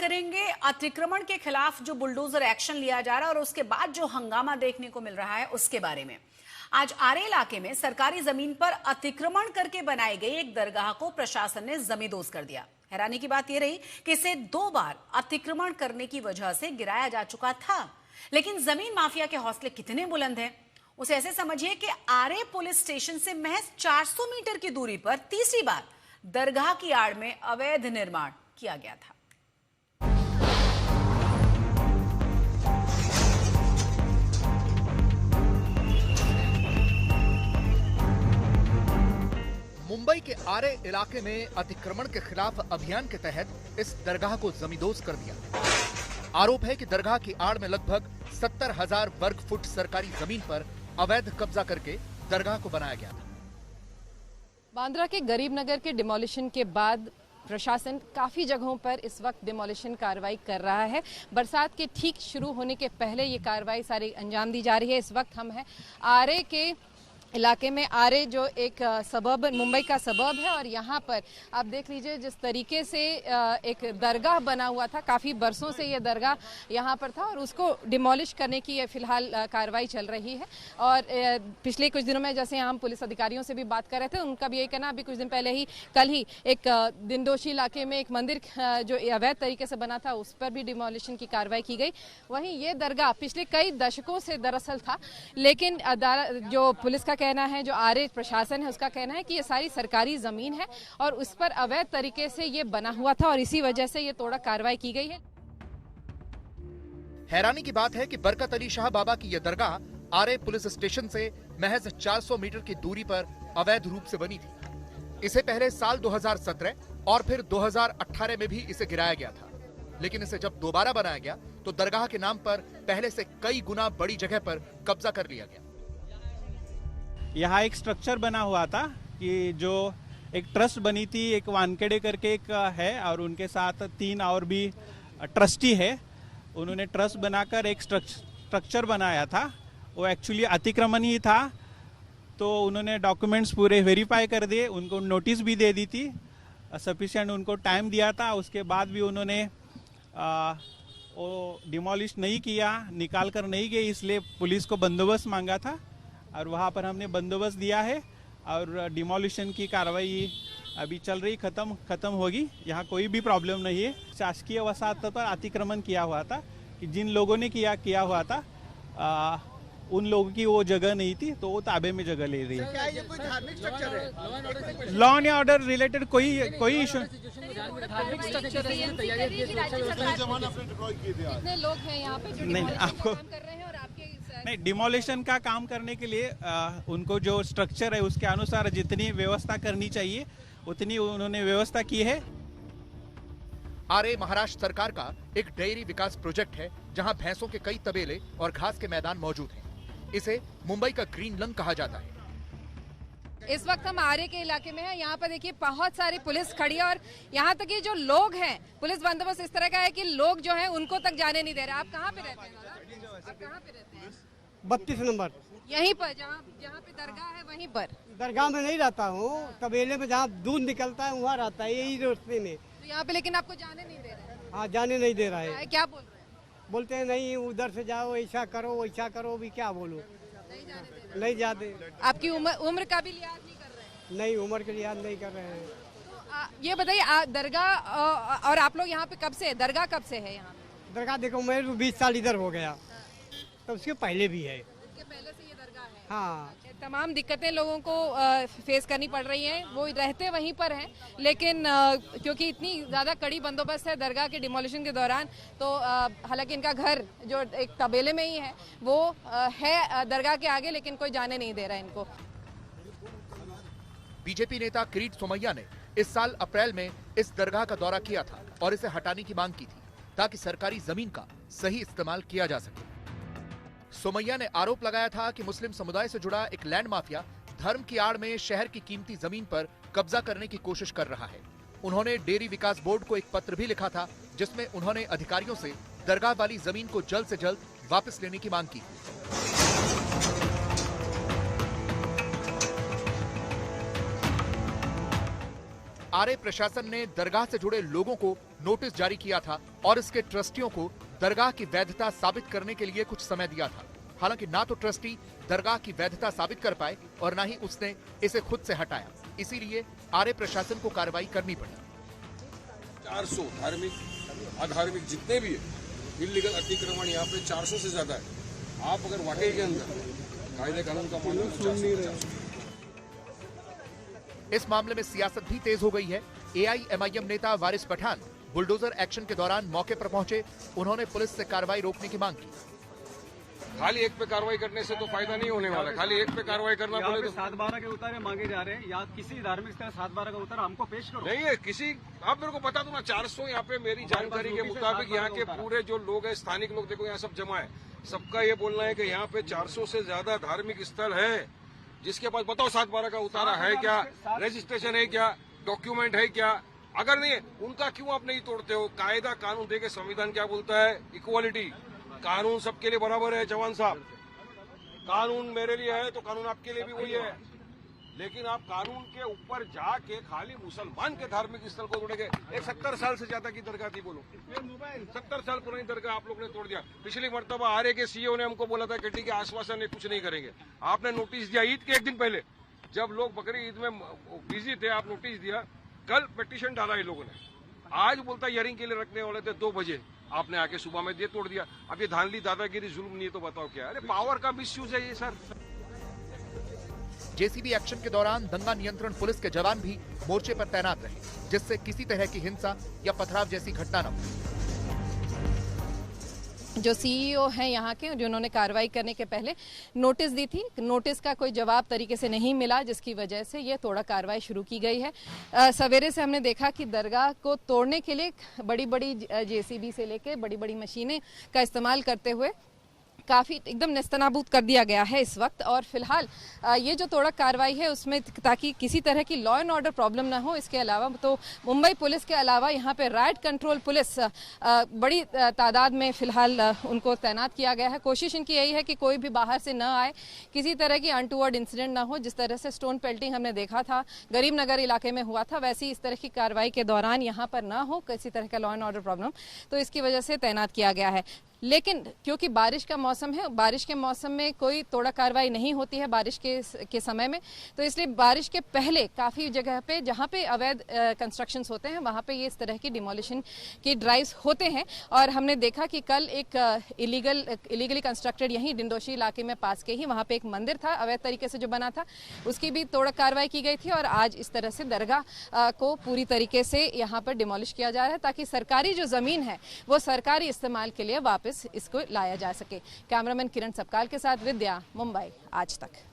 करेंगे अतिक्रमण के खिलाफ जो बुलडोजर एक्शन लिया जा रहा है और उसके बाद जो हंगामा देखने को मिल रहा है उसके बारे में। आज आरे इलाके में सरकारी जमीन पर अतिक्रमण करके बनाई गई एक दरगाह को प्रशासन ने जमींदोज कर दिया। हैरानी की बात यह रही कि इसे 2 बार अतिक्रमण करने की वजह से गिराया जा चुका था, लेकिन जमीन माफिया के हौसले कितने बुलंद हैं। उसे ऐसे समझिए कि आरे पुलिस स्टेशन से महज 400 मीटर की दूरी पर तीसरी बार दरगाह की आड़ में अवैध निर्माण किया गया था। मुंबई के आरे इलाके में अतिक्रमण के खिलाफ अभियान के तहत इस दरगाह को जमींदोज कर दिया। आरोप है कि दरगाह की आड़ में लगभग 70,000 वर्ग फुट सरकारी जमीन पर अवैध कब्जा करके दरगाह को बनाया गया था। बांद्रा के गरीब नगर के डिमोलिशन के बाद प्रशासन काफ़ी जगहों पर इस वक्त डिमोलिशन कार्रवाई कर रहा है। बरसात के ठीक शुरू होने के पहले ये कार्रवाई सारी अंजाम दी जा रही है। इस वक्त हम हैं आरे के इलाके में। आरे जो एक सबब मुंबई का सबब है और यहाँ पर आप देख लीजिए जिस तरीके से एक दरगाह बना हुआ था, काफ़ी बरसों से ये दरगाह यहाँ पर था और उसको डिमोलिश करने की ये फिलहाल कार्रवाई चल रही है। और पिछले कुछ दिनों में जैसे हम पुलिस अधिकारियों से भी बात कर रहे थे, उनका भी यही कहना, अभी कुछ दिन पहले ही कल ही एक दिनदोशी इलाके में एक मंदिर जो अवैध तरीके से बना था उस पर भी डिमोलिशन की कार्रवाई की गई। वहीं ये दरगाह पिछले कई दशकों से दरअसल था, लेकिन जो पुलिस का कहना है, जो आरे प्रशासन है उसका कहना है कि ये सारी सरकारी जमीन है और उस पर अवैध तरीके से ये बना हुआ था और इसी वजह से ये तोड़ा कार्रवाई की गई है। हैरानी की बात है कि बरकत अली शाह बाबा की यह दरगाह आरे पुलिस स्टेशन से महज 400 मीटर की दूरी पर अवैध रूप से बनी थी। इसे पहले साल 2017 और फिर 2018 में भी इसे गिराया गया था, लेकिन इसे जब दोबारा बनाया गया तो दरगाह के नाम पर पहले से कई गुना बड़ी जगह पर कब्जा कर लिया गया। यहाँ एक स्ट्रक्चर बना हुआ था कि जो एक ट्रस्ट बनी थी, एक वानखेड़े करके एक है और उनके साथ 3 और भी ट्रस्टी है। उन्होंने ट्रस्ट बनाकर एक स्ट्रक्चर बनाया था, वो एक्चुअली अतिक्रमण ही था। तो उन्होंने डॉक्यूमेंट्स पूरे वेरीफाई कर दिए, उनको नोटिस भी दे दी थी, सफिशिएंट उनको टाइम दिया था। उसके बाद भी उन्होंने वो डिमोलिश नहीं किया, निकाल कर नहीं गए, इसलिए पुलिस को बंदोबस्त मांगा था और वहाँ पर हमने बंदोबस्त दिया है और डिमोलिशन की कार्रवाई अभी चल रही, खत्म होगी। यहाँ कोई भी प्रॉब्लम नहीं है। शासकीय वसाहत पर अतिक्रमण किया हुआ था कि जिन लोगों ने किया हुआ था उन लोगों की वो जगह नहीं थी, तो वो ताबे में जगह ले रही है। क्या ये कोई धार्मिक स्ट्रक्चर है? लॉ एंड ऑर्डर रिलेटेड कोई इशू। कितने लोग हैं यहाँ पे जो नहीं, आपको काम कर रहे हैं और आपके नहीं, डिमोलिशन का काम करने के लिए उनको जो स्ट्रक्चर है उसके अनुसार जितनी व्यवस्था करनी चाहिए उतनी उन्होंने व्यवस्था की है। आरे महाराष्ट्र सरकार का एक डेयरी विकास प्रोजेक्ट है जहां भैंसों के कई तबेले और घास के मैदान मौजूद हैं। इसे मुंबई का ग्रीन लंग कहा जाता है। इस वक्त हम आरे के इलाके में हैं। यहाँ पर देखिए बहुत सारी पुलिस खड़ी है और यहाँ तक ये जो लोग हैं, पुलिस बंदोबस्त इस तरह का है कि लोग जो हैं उनको तक जाने नहीं दे रहे। आप कहाँ पे रहते हैं दादा? आप कहाँ पे रहते हैं? 32 नंबर। यहीं पर जहाँ पे दरगाह है वहीं पर? दरगाह में नहीं रहता हूँ, तबेले में जहाँ दूध निकलता है वहाँ रहता है, यही रास्ते में। तो यहाँ पे लेकिन आपको जाने नहीं दे रहे? हाँ, जाने नहीं दे रहा है। क्या बोल रहे हैं? बोलते हैं नहीं उधर से जाओ, ऐसा करो वैसा करो। भी क्या बोलूँ, नहीं जाते। आपकी उम्र का भी लिहाज नहीं कर रहे हैं? नहीं, उम्र के लिहाज नहीं कर रहे हैं। तो ये बताइए दरगाह और आप लोग यहाँ पे कब से, दरगाह कब से है यहाँ पे? दरगाह देखो मैं 20 साल इधर हो गया, तो उसके पहले भी है। उसके पहले से ये दरगाह है? हाँ। तमाम दिक्कतें लोगों को फेस करनी पड़ रही हैं। वो रहते वहीं पर हैं, लेकिन क्योंकि इतनी ज़्यादा कड़ी बंदोबस्त है दरगाह के डिमोलिशन के दौरान, तो हालांकि इनका घर जो एक तबेले में ही है वो है दरगाह के आगे, लेकिन कोई जाने नहीं दे रहा है इनको। बीजेपी नेता किरीट सोमैया ने इस साल अप्रैल में इस दरगाह का दौरा किया था और इसे हटाने की मांग की थी ताकि सरकारी जमीन का सही इस्तेमाल किया जा सके। सोमैया ने आरोप लगाया था कि मुस्लिम समुदाय से जुड़ा एक लैंड माफिया धर्म की आड़ में शहर की कीमती जमीन पर कब्जा करने की कोशिश कर रहा है। उन्होंने डेयरी विकास बोर्ड को एक पत्र भी लिखा था जिसमें उन्होंने अधिकारियों से दरगाह वाली जमीन को जल्द से जल्द वापस लेने की मांग की। आरए प्रशासन ने दरगाह से जुड़े लोगों को नोटिस जारी किया था और इसके ट्रस्टियों को दरगाह की वैधता साबित करने के लिए कुछ समय दिया था। हालांकि ना तो ट्रस्टी दरगाह की वैधता साबित कर पाए और ना ही उसने इसे खुद से हटाया। इसीलिए आरए प्रशासन को कार्रवाई करनी पड़ी। 400 धार्मिक अधार्मिक जितने भी है इल्लीगल अतिक्रमण यहाँ पे 400 से ज्यादा है। आप अगर वाकई के अंदर कायदे कानून का मानना तो 400। इस मामले में सियासत भी तेज हो गई है। एआईएमआईएम नेता वारिस पठान बुलडोजर एक्शन के दौरान मौके पर पहुंचे। उन्होंने पुलिस से कार्रवाई रोकने की मांग की। खाली एक पे कार्रवाई करने से तो फायदा नहीं होने वाला। खाली एक पे कार्रवाई करना पड़े तो 7/12 के उतारे मांगे जा रहे हैं या किसी धार्मिक स्थल 7/12 का उतारा हमको पेश करो। नहीं है किसी, आप मेरे को बता दो ना। 400 यहाँ पे मेरी जानकारी के मुताबिक यहाँ के पूरे जो लोग हैं, स्थानिक लोग, देखो यहाँ सब जमा है। सबका ये बोलना है कि यहाँ पे 400 से ज्यादा धार्मिक स्थल है। जिसके पास बताओ 7/12 का उतारा है क्या, रजिस्ट्रेशन है क्या, डॉक्यूमेंट है क्या? अगर नहीं है उनका क्यों आप नहीं तोड़ते हो? कायदा कानून देके संविधान क्या बोलता है? इक्वालिटी, कानून सबके लिए बराबर है। जवान साहब, कानून मेरे लिए है तो कानून आपके लिए भी वही है। लेकिन आप कानून के ऊपर जाके खाली मुसलमान के धार्मिक स्थल को तोड़ेंगे। एक 70 साल से ज्यादा की दरगाह थी, बोलो 70 साल पुरानी दरगाह आप लोग ने तोड़ दिया। पिछली मर्तबा आरए के सीईओ ने हमको बोला था कि ठीक है, आश्वासन है, कुछ नहीं करेंगे। आपने नोटिस दिया ईद के एक दिन पहले, जब लोग बकरी ईद में बिजी थे, आप नोटिस दिया। कल पिटीशन डाला इन लोगों ने। आज बोलता हियरिंग के लिए रखने वाले थे 2 बजे, आपने आके सुबह में ये तोड़ दिया। अब ये धांधली दादागिरी जुल्म नहीं है तो बताओ क्या? अरे पावर का मिसयूज है ये सर। जेसीबी एक्शन के दौरान दंगा नियंत्रण पुलिस के जवान भी मोर्चे पर तैनात रहे, जिससे किसी तरह की हिंसा या पथराव जैसी घटना न हो। जो सीईओ हैं यहाँ के, जिन्होंने कार्रवाई करने के पहले नोटिस दी थी, नोटिस का कोई जवाब तरीके से नहीं मिला, जिसकी वजह से ये तोड़ा कार्रवाई शुरू की गई है। सवेरे से हमने देखा कि दरगाह को तोड़ने के लिए बड़ी बड़ी जेसीबी से लेके बड़ी बड़ी मशीनें का इस्तेमाल करते हुए काफ़ी एकदम नेस्तनाबूद कर दिया गया है इस वक्त। और फिलहाल ये जो तोड़ा कार्रवाई है उसमें, ताकि किसी तरह की लॉ एंड ऑर्डर प्रॉब्लम ना हो, इसके अलावा तो मुंबई पुलिस के अलावा यहाँ पे राइट कंट्रोल पुलिस बड़ी तादाद में फिलहाल उनको तैनात किया गया है। कोशिश इनकी यही है कि कोई भी बाहर से न आए, किसी तरह की अनटूवर्ड इंसिडेंट ना हो। जिस तरह से स्टोन पेल्टिंग हमने देखा था गरीब नगर इलाके में हुआ था, वैसी इस तरह की कार्रवाई के दौरान यहाँ पर ना हो किसी तरह का लॉ एंड ऑर्डर प्रॉब्लम, तो इसकी वजह से तैनात किया गया है। लेकिन क्योंकि बारिश का मौसम है, बारिश के मौसम में कोई तोड़ा कार्रवाई नहीं होती है बारिश के समय में, तो इसलिए बारिश के पहले काफ़ी जगह पे जहाँ पे अवैध कंस्ट्रक्शंस होते हैं वहाँ पे ये इस तरह की डिमोलिशन की ड्राइव्स होते हैं। और हमने देखा कि कल एक इलीगली कंस्ट्रक्टेड यहीं डिंडोशी इलाके में पास के ही वहाँ पे एक मंदिर था अवैध तरीके से जो बना था, उसकी भी तोड़ा कार्रवाई की गई थी। और आज इस तरह से दरगाह को पूरी तरीके से यहाँ पर डिमोलिश किया जा रहा है, ताकि सरकारी जो ज़मीन है वो सरकारी इस्तेमाल के लिए वापस इसको लाया जा सके। कैमरामैन किरण सबकाल के साथ विद्या, मुंबई आज तक।